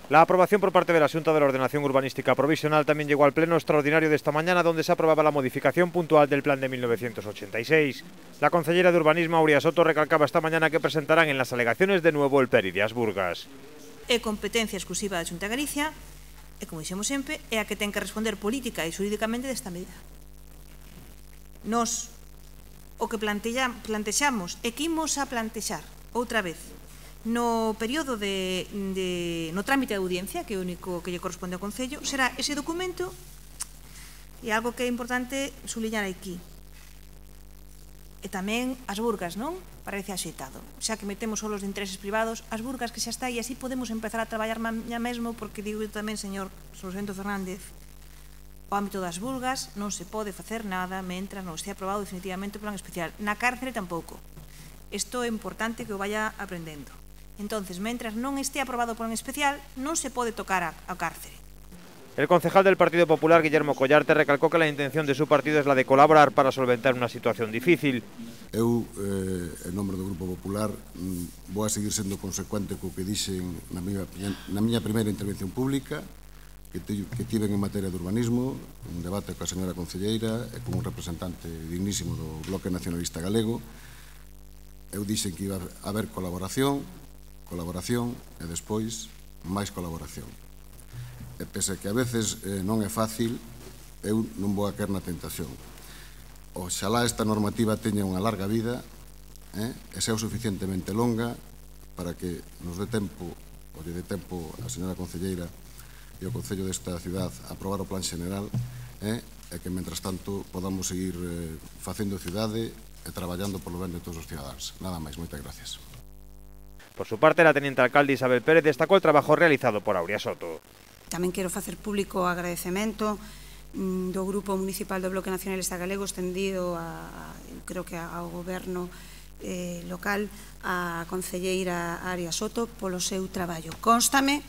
La aprobación por parte de la Xunta de la Ordenación Urbanística Provisional también llegó al pleno extraordinario de esta mañana, donde se aprobaba la modificación puntual del plan de 1986. La consellera de Urbanismo, Auria Soto, recalcaba esta mañana que presentarán en las alegaciones de nuevo el PERI de As Burgas. É competencia exclusiva da Xunta de Galicia e, como dixemos sempre, é a que ten que responder política e xurídicamente desta medida. Nos o que plantexamos e que imos a plantexar outra vez no período no trámite de audiencia, que é o único que lle corresponde ao Concello, será ese documento, e algo que é importante subliñar aquí. E tamén As Burgas, non? Parece axeitado. Xa que metemos solos de intereses privados, As Burgas que xa está, e así podemos empezar a traballar mañá mesmo, porque digo tamén, señor Rosendo Fernández, o ámbito das Burgas non se pode facer nada mentras non estea aprobado definitivamente o plan especial. Na cárcere tampouco. Isto é importante que o vaya aprendendo. Entonces, mentras non estea aprobado o plan especial, non se pode tocar a cárcere. El concejal del Partido Popular, Guillermo Collarte, recalcó que la intención de su partido es la de colaborar para solventar una situación difícil. Eu, en nombre do Grupo Popular, vou a seguir sendo consecuente co que dixen na miña primeira intervención pública, que tiven en materia de urbanismo, un debate coa señora concelleira e como un representante dignísimo do Bloque Nacionalista Galego. Eu dixen que iba a haber colaboración e despois máis colaboración. E pese que a veces non é fácil, eu non vou a caer na tentación. Oxalá esta normativa teña unha larga vida e sea o suficientemente longa para que nos dé tempo, ou lle dé tempo a señora concelleira e o Concello desta ciudad a aprobar o plan xeneral e que, mentras tanto, podamos seguir facendo cidade e traballando polo ben de todos os cidadáns. Nada máis, moitas gracias. Por su parte, la teniente alcalde Isabel Pérez destacó el trabajo realizado por Auria Soto. Tamén quero facer público o agradecemento do Grupo Municipal do Bloque Nacionalista Galego estendido creo que ao Goberno local, a concelleira Auria Soto, polo seu traballo. Constame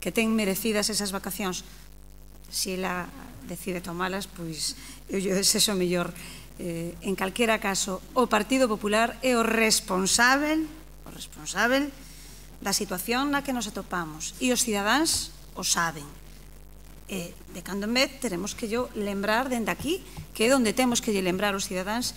que ten merecidas esas vacacións. Se ela decide tomalas, pois eu lle desexo mellor. En calquera caso, o Partido Popular é o responsável da situación na que nos atopamos, e os cidadáns o saben. E de cando en vez teremos que lembrar dende aquí, que é onde temos que lembrar os cidadáns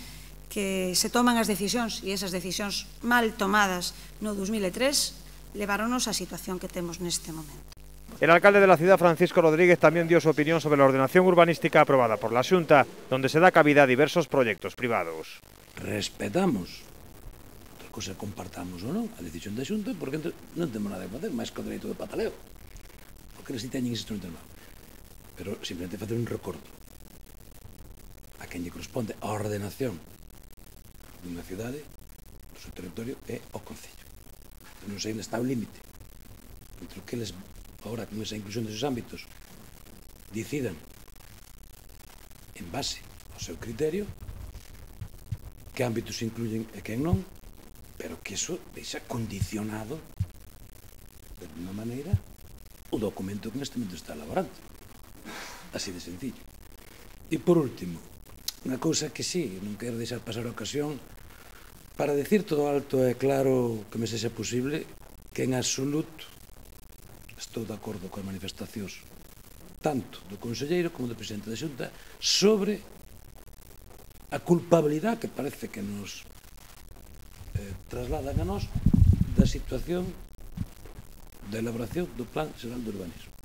que se toman as decisións, e esas decisións mal tomadas no 2003 leváronos á situación que temos neste momento. El alcalde de la ciudad, Francisco Rodríguez, también dio su opinión sobre la ordenación urbanística aprobada por la Xunta, donde se da cabida a diversos proyectos privados. Respetamos, outra cosa compartamos ou non, a decisión da Xunta, porque non temos nada que facer, máis que o dereito de pataleo, porque eles teñen ese instrumento normal. Pero simplemente facer un recordo a quen lle corresponde a ordenación dunha cidade, do seu territorio, é o Concello. Non sei onde está o límite entre o que eles, agora con esa inclusión deses ámbitos, decidan en base ao seu criterio que ámbitos se incluyen e quen non, pero que iso deixa condicionado de alguna maneira o documento que neste momento está elaborando. Así de sencillo. E por último, unha cousa que sí, non quero deixar pasar a ocasión para decir todo alto e claro que me sexa posible que en absoluto estou de acordo coas manifestacións tanto do conselleiro como do presidente da Xunta sobre a culpabilidade que parece que nos trasladan a nós da situación da elaboración do Plan Xeral de Urbanismo.